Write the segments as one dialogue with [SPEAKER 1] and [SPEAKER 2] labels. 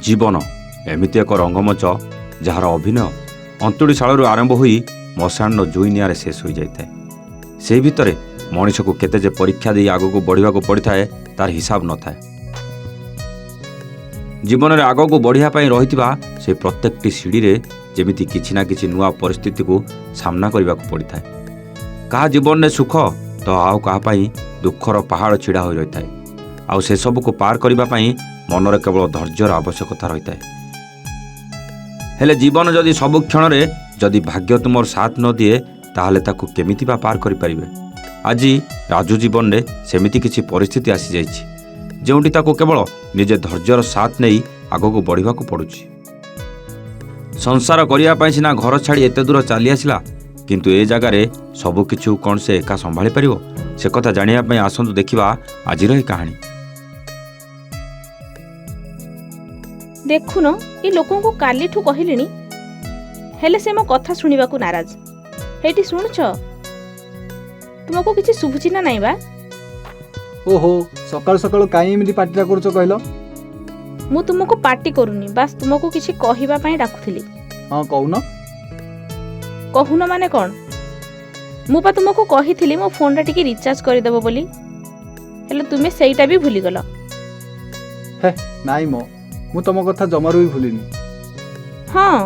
[SPEAKER 1] ଜୀବନ ଏମିତି ଏକ ରଙ୍ଗମଞ୍ଚ ଯାହାର ଅଭିନୟ ଅନ୍ତୁଡ଼ିଶାଳରୁ ଆରମ୍ଭ ହୋଇ ମଶାଣର ଜୁଇ ନିଆଁରେ ଶେଷ ହୋଇଯାଇଥାଏ। ସେହି ଭିତରେ ମଣିଷକୁ କେତେ ଯେ ପରୀକ୍ଷା ଦେଇ ଆଗକୁ ବଢ଼ିବାକୁ ପଡ଼ିଥାଏ ତାର ହିସାବ ନଥାଏ। ଜୀବନରେ ଆଗକୁ ବଢ଼ିବା ପାଇଁ ରହିଥିବା ସେ ପ୍ରତ୍ୟେକଟି ସିଡ଼ିରେ ଯେମିତି କିଛି ନା କିଛି ନୂଆ ପରିସ୍ଥିତିକୁ ସାମ୍ନା କରିବାକୁ ପଡ଼ିଥାଏ। କାହା ଜୀବନରେ ସୁଖ ତ ଆଉ କାହା ପାଇଁ ଦୁଃଖର ପାହାଡ଼ ଛିଡ଼ା ହୋଇ ରହିଥାଏ। ଆଉ ସେସବୁକୁ ପାର କରିବା ପାଇଁ ମନରେ କେବଳ ଧୈର୍ଯ୍ୟର ଆବଶ୍ୟକତା ରହିଥାଏ। ହେଲେ ଜୀବନ ଯଦି ସବୁ କ୍ଷଣରେ ଯଦି ଭାଗ୍ୟ ତୁମର ସାଥ ନ ଦିଏ ତାହେଲେ ତାକୁ କେମିତି ବା ପାର କରିପାରିବେ? ଆଜି ରାଜୁ ଜୀବନରେ ସେମିତି କିଛି ପରିସ୍ଥିତି ଆସିଯାଇଛି ଯେଉଁଠି ତାକୁ କେବଳ ନିଜେ ଧୈର୍ଯ୍ୟର ସାଥ ନେଇ ଆଗକୁ ବଢ଼ିବାକୁ ପଡ଼ୁଛି। ସଂସାର କରିବା ପାଇଁ ସିନା ଘର ଛାଡ଼ି ଏତେ ଦୂର ଚାଲି ଆସିଲା, କିନ୍ତୁ ଏ ଜାଗାରେ ସବୁକିଛି କ'ଣ ସେ ଏକା ସମ୍ଭାଳି ପାରିବ? ସେ କଥା ଜାଣିବା ପାଇଁ ଆସନ୍ତୁ ଦେଖିବା ଆଜିର ଏହି କାହାଣୀ।
[SPEAKER 2] ଦେଖୁନ ଏ ଲୋକଙ୍କୁ କାଲିଠୁ କହିଲିଣି, ହେଲେ ସେ ମୋ କଥା ଶୁଣିବାକୁ ନାରାଜ। ହେଇଟି ଶୁଣୁଛ? ତୁମକୁ କିଛି ଶୁଭୁଛି ନା ନାଇଁ ବା?
[SPEAKER 3] ଓହୋ, ସକାଳୁ ସକାଳୁ କାହିଁ ଏମିତି ପାଟିଟା କରୁଛ କହିଲ?
[SPEAKER 2] ମୁଁ ତୁମକୁ ପାଟି କରୁନି, ବାସ୍ ତୁମକୁ କିଛି କହିବା ପାଇଁ ଡାକୁଥିଲି।
[SPEAKER 3] ହଁ କହୁନ।
[SPEAKER 2] କହୁନ ମାନେ କ'ଣ? ମୁଁ ବା ତୁମକୁ କହିଥିଲି ମୋ ଫୋନ୍ଟା ଟିକେ ରିଚାର୍ଜ କରିଦେବ ବୋଲି, ହେଲେ ତୁମେ ସେଇଟା ବି ଭୁଲିଗଲ।
[SPEAKER 3] ହେ ନାଇଁ ମ, ମୁଁ ତମ କଥା ଜମାରୁ ବି ଭୁଲିନି।
[SPEAKER 2] ହଁ,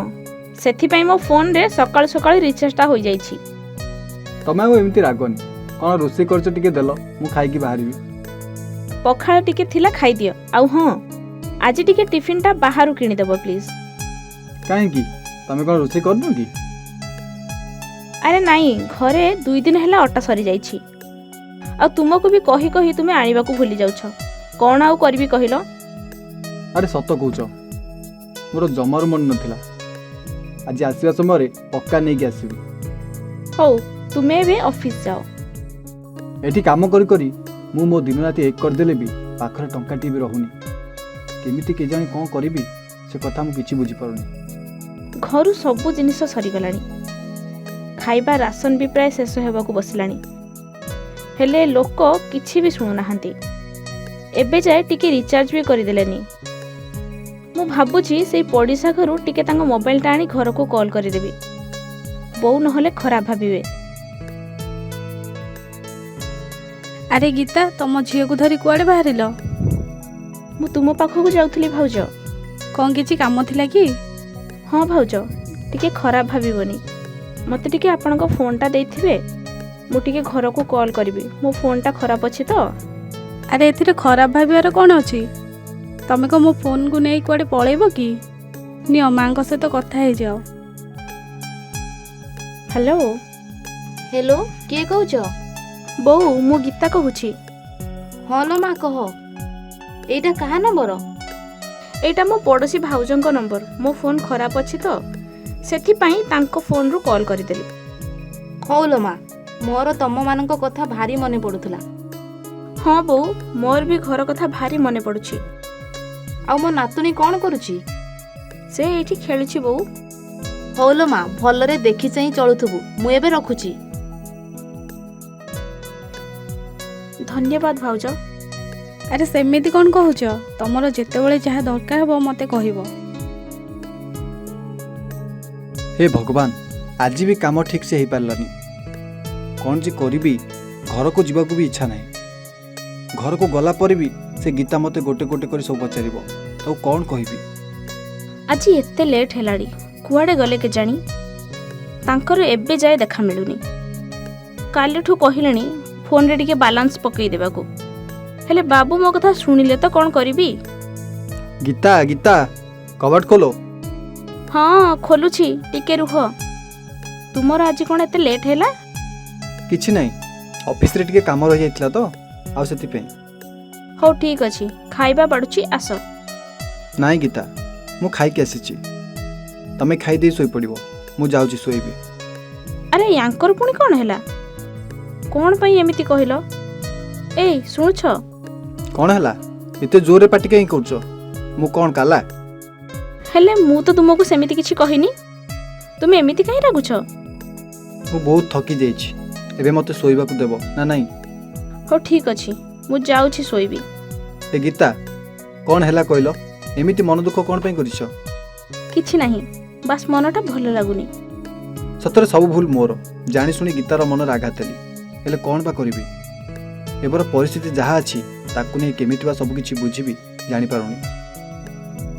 [SPEAKER 2] ସେଥିପାଇଁ ମୋ ଫୋନ୍ରେ ସକାଳୁ ସକାଳୁ ରିଚାର୍ଜଟା ହୋଇଯାଇଛି।
[SPEAKER 3] ତମେ ଆଉ ଏମିତି ରାଗନି। କ'ଣ ରୋଷେଇ କରୁଛ ଟିକେ ଦେଲ, ମୁଁ ଖାଇକି ବାହାରିବି।
[SPEAKER 2] ପଖାଳ ଟିକେ ଥିଲା ଖାଇଦିଅ। ଆଉ ହଁ, ଆଜି ଟିକେ ଟିଫିନ୍ଟା ବାହାରୁ କିଣିଦେବ ପ୍ଲିଜ୍।
[SPEAKER 3] କାହିଁକି? ତମେ କ'ଣ ରୋଷେଇ କରୁନ କି?
[SPEAKER 2] ଆରେ ନାଇଁ, ଘରେ 2 ଦିନ ହେଲା ଅଟା ସରିଯାଇଛି। ଆଉ ତୁମକୁ ବି କହି କହି ତୁମେ ଆଣିବାକୁ ଭୁଲି ଯାଉଛ। କ'ଣ ଆଉ କରିବି କହିଲ?
[SPEAKER 3] ଆରେ ସତ କହୁଛ, ମୋର ଜମାରୁ ମନେ ନଥିଲା। ଆଜି ଆସିବା ସମୟରେ ପକ୍କା ନେଇକି ଆସିବି।
[SPEAKER 2] ହଉ, ତୁମେ ଏବେ ଅଫିସ୍ ଯାଅ।
[SPEAKER 3] ଏଠି କାମ କରି କରି ମୁଁ ମୋ ଦିନ ରାତି ଏକ କରିଦେଲେ ବି ପାଖରେ ଟଙ୍କାଟିଏ ବି ରହୁନି। କେମିତି କେଜାଣି କ'ଣ କରିବି ସେ କଥା ମୁଁ କିଛି ବୁଝିପାରୁନି।
[SPEAKER 2] ଘରୁ ସବୁ ଜିନିଷ ସରିଗଲାଣି। ଖାଇବା ରାସନ ବି ପ୍ରାୟ ଶେଷ ହେବାକୁ ବସିଲାଣି। ହେଲେ ଲୋକ କିଛି ବି ଶୁଣୁନାହାନ୍ତି। ଏବେ ଯାଏ ଟିକେ ରିଚାର୍ଜ ବି କରିଦେଲେନି। ମୁଁ ଭାବୁଛି ସେଇ ପଡ଼ିଶା ଘରୁ ଟିକେ ତାଙ୍କ ମୋବାଇଲଟା ଆଣି ଘରକୁ କଲ୍ କରିଦେବି। ବୋଉ ନହେଲେ ଖରାପ ଭାବିବେ।
[SPEAKER 4] ଆରେ ଗୀତା, ତମ ଝିଅକୁ ଧରି କୁଆଡ଼େ ବାହାରିଲ?
[SPEAKER 2] ମୁଁ ତୁମ ପାଖକୁ ଯାଉଥିଲି ଭାଉଜ।
[SPEAKER 4] କ'ଣ କିଛି କାମ ଥିଲା କି?
[SPEAKER 2] ହଁ ଭାଉଜ, ଟିକେ ଖରାପ ଭାବିବନି। ମୋତେ ଟିକେ ଆପଣଙ୍କ ଫୋନ୍ଟା ଦେଇଥିବେ, ମୁଁ ଟିକେ ଘରକୁ କଲ୍ କରିବି। ମୋ ଫୋନ୍ଟା ଖରାପ ଅଛି ତ।
[SPEAKER 4] ଆରେ ଏଥିରେ ଖରାପ ଭାବିବାର କ'ଣ ଅଛି? ତମେ କ'ଣ ମୋ ଫୋନ୍କୁ ନେଇ କୁଆଡ଼େ ପଳେଇବ କି? ନିଅ, ମାଙ୍କ ସହିତ କଥା ହେଇଯାଅ।
[SPEAKER 2] ହ୍ୟାଲୋ।
[SPEAKER 5] ହ୍ୟାଲୋ, କିଏ କହୁଛ?
[SPEAKER 2] ବୋଉ, ମୁଁ ଗୀତା କହୁଛି।
[SPEAKER 5] ହଁ ଲୋ ମା, କହ। ଏଇଟା କାହା ନମ୍ବର?
[SPEAKER 2] ଏଇଟା ମୋ ପଡ଼ୋଶୀ ଭାଉଜଙ୍କ ନମ୍ବର। ମୋ ଫୋନ୍ ଖରାପ ଅଛି ତ, ସେଥିପାଇଁ ତାଙ୍କ ଫୋନ୍ରୁ କଲ୍ କରିଦେଲି।
[SPEAKER 5] ହଉ ଲୋ ମା, ମୋର ତମମାନଙ୍କ କଥା ଭାରି ମନେ ପଡ଼ୁଥିଲା।
[SPEAKER 2] ହଁ ବୋଉ, ମୋର ବି ଘର କଥା ଭାରି ମନେ ପଡ଼ୁଛି।
[SPEAKER 5] ଆଉ ମୋ ନାତୁଣୀ କ'ଣ କରୁଛି?
[SPEAKER 2] ସେ ଏଇଠି ଖେଳୁଛି ବୋଉ।
[SPEAKER 5] ହଉ ଲୋ ମା, ଭଲରେ ଦେଖି ଚାହିଁ ଚଳୁଥିବୁ। ମୁଁ ଏବେ ରଖୁଛି।
[SPEAKER 2] ଧନ୍ୟବାଦ ଭାଉଜ।
[SPEAKER 4] ଆରେ ସେମିତି କ'ଣ କହୁଛ? ତମର ଯେତେବେଳେ ଯାହା ଦରକାର ହେବ ମୋତେ କହିବ।
[SPEAKER 3] ହେ ଭଗବାନ, ଆଜି ବି କାମ ଠିକ୍ ସେ ହେଇପାରିଲାନି। କ'ଣ ଯେ କରିବି? ଘରକୁ ଯିବାକୁ ବି ଇଚ୍ଛା ନାହିଁ। ଘରକୁ ଗଲା ପରେ ବି ସେ ଗୀତା ମୋତେ ଗୋଟେ ଗୋଟେ କରି ସବୁ ପଚାରିବ। ତାକୁ କ'ଣ କହିବି?
[SPEAKER 2] ଆଜି ଏତେ ଲେଟ୍ ହେଲାଣି, କୁଆଡ଼େ ଗଲେ କେଜାଣି? ତାଙ୍କର ଏବେ ଯାଏ ଦେଖା ମିଳୁନି। କାଲିଠୁ କହିଲେଣି ଫୋନ୍ରେ ଟିକେ ବାଲାନ୍ସ ପକେଇ ଦେବାକୁ, ହେଲେ ବାବୁ ମୋ କଥା ଶୁଣିଲେ ତ କ'ଣ କରିବି?
[SPEAKER 3] ଗୀତା, ଗୀତା, କବାଟ ଖୋଲ।
[SPEAKER 2] ହଁ ଖୋଲୁଛି, ଟିକେ ରୁହ। ତୁମର ଆଜି କ'ଣ ଏତେ ଲେଟ୍ ହେଲା?
[SPEAKER 3] କିଛି ନାହିଁ, ଅଫିସରେ ଟିକେ କାମ ରହିଯାଇଥିଲା ତ, ଆଉ ସେଥିପାଇଁ।
[SPEAKER 2] ହଉ ଠିକ୍ ଅଛି, ଖାଇବା ବାଢ଼ୁଛି, ଆସ।
[SPEAKER 3] ନାଇଁ ଗୀତା, ମୁଁ ଖାଇକି ଆସିଛି। ତମେ ଖାଇଦେଇ ଶୋଇପଡ଼ିବ, ମୁଁ ଯାଉଛି ଶୋଇବି।
[SPEAKER 2] ଆରେ ୟାଙ୍କର ପୁଣି କ'ଣ ହେଲା? କ'ଣ ପାଇଁ ଏମିତି କହିଲ? ଏଇ ଶୁଣୁଛ?
[SPEAKER 3] କ'ଣ ହେଲା? ଏତେ ଜୋରରେ ପାଟି କାହିଁ କରୁଛ? ମୁଁ କ'ଣ କାଲା?
[SPEAKER 2] ହେଲେ ମୁଁ ତ ତୁମକୁ ସେମିତି କିଛି କହିନି। ତୁମେ ଏମିତି କାହିଁ ରାଗୁଛ?
[SPEAKER 3] ମୁଁ ବହୁତ ଥକି ଯାଇଛି। ଏବେ ମୋତେ ଶୋଇବାକୁ ଦେବ ନା ନାହିଁ?
[SPEAKER 2] ହଉ ଠିକ୍ ଅଛି, ମୁଁ ଯାଉଛି ଶୋଇବି।
[SPEAKER 3] ଏ ଗୀତା, କ'ଣ ହେଲା କହିଲ? ଏମିତି ମନ ଦୁଃଖ କ'ଣ ପାଇଁ କରିଛ?
[SPEAKER 2] କିଛି ନାହିଁ, ବାସ୍ ମନଟା ଭଲ ଲାଗୁନି।
[SPEAKER 3] ସତରେ ସବୁ ଭୁଲ ମୋର। ଜାଣିଶୁଣି ଗୀତାର ମନରେ ଆଘାତ ଦେଲି। ହେଲେ କ'ଣ ବା କରିବି? ଏବେର ପରିସ୍ଥିତି ଯାହା ଅଛି ତାକୁ ନେଇ କେମିତି ବା ସବୁ କିଛି ବୁଝିବି ଜାଣିପାରୁନି।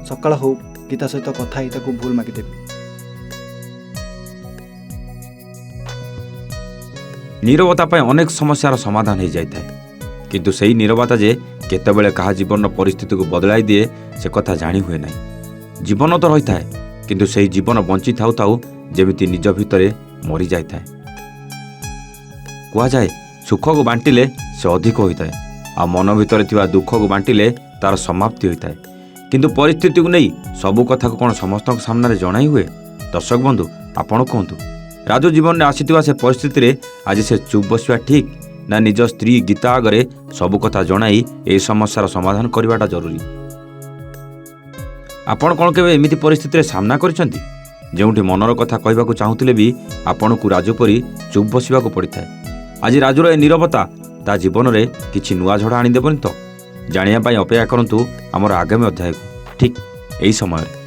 [SPEAKER 3] ସକାଳ ହଉ ଗୀତା ସହିତ କଥା ହେଇ ତାକୁ ଭୁଲ ମାଗିଦେବି।
[SPEAKER 1] ନୀରବତା ପାଇଁ ଅନେକ ସମସ୍ୟାର ସମାଧାନ ହୋଇଯାଇଥାଏ, କିନ୍ତୁ ସେହି ନୀରବତା ଯେ କେତେବେଳେ କାହା ଜୀବନର ପରିସ୍ଥିତିକୁ ବଦଳାଇ ଦିଏ ସେ କଥା ଜାଣି ହୁଏ ନାହିଁ। ଜୀବନ ତ ରହିଥାଏ, କିନ୍ତୁ ସେହି ଜୀବନ ବଞ୍ଚିଥାଉ ଥାଉ ଯେମିତି ନିଜ ଭିତରେ ମରିଯାଇଥାଏ। କୁହାଯାଏ ସୁଖକୁ ବାଣ୍ଟିଲେ ସେ ଅଧିକ ହୋଇଥାଏ, ଆଉ ମନ ଭିତରେ ଥିବା ଦୁଃଖକୁ ବାଣ୍ଟିଲେ ତାର ସମାପ୍ତି ହୋଇଥାଏ। କିନ୍ତୁ ପରିସ୍ଥିତିକୁ ନେଇ ସବୁ କଥାକୁ କ'ଣ ସମସ୍ତଙ୍କ ସାମ୍ନାରେ ଜଣାଇ ହୁଏ? ଦର୍ଶକ ବନ୍ଧୁ, ଆପଣ କୁହନ୍ତୁ, ରାଜୁ ଜୀବନରେ ଆସିଥିବା ସେ ପରିସ୍ଥିତିରେ ଆଜି ସେ ଚୁପ୍ ବସିବା ଠିକ୍, ନା ନିଜ ସ୍ତ୍ରୀ ଗୀତା ଆଗରେ ସବୁ କଥା ଜଣାଇ ଏହି ସମସ୍ୟାର ସମାଧାନ କରିବାଟା ଜରୁରୀ? ଆପଣ କ'ଣ କେବେ ଏମିତି ପରିସ୍ଥିତିରେ ସାମ୍ନା କରିଛନ୍ତି ଯେଉଁଠି ମନର କଥା କହିବାକୁ ଚାହୁଁଥିଲେ ବି ଆପଣଙ୍କୁ ରାଜୁ ପରି ଚୁପ୍ ବସିବାକୁ ପଡ଼ିଥାଏ? ଆଜି ରାଜୁର ଏ ନୀରବତା ତା ଜୀବନରେ କିଛି ନୂଆ ଝଡ଼ ଆଣିଦେବନି ତ? ଜାଣିବା ପାଇଁ ଅପେକ୍ଷା କରନ୍ତୁ ଆମର ଆଗାମୀ ଅଧ୍ୟାୟକୁ, ଠିକ୍ ଏହି ସମୟରେ।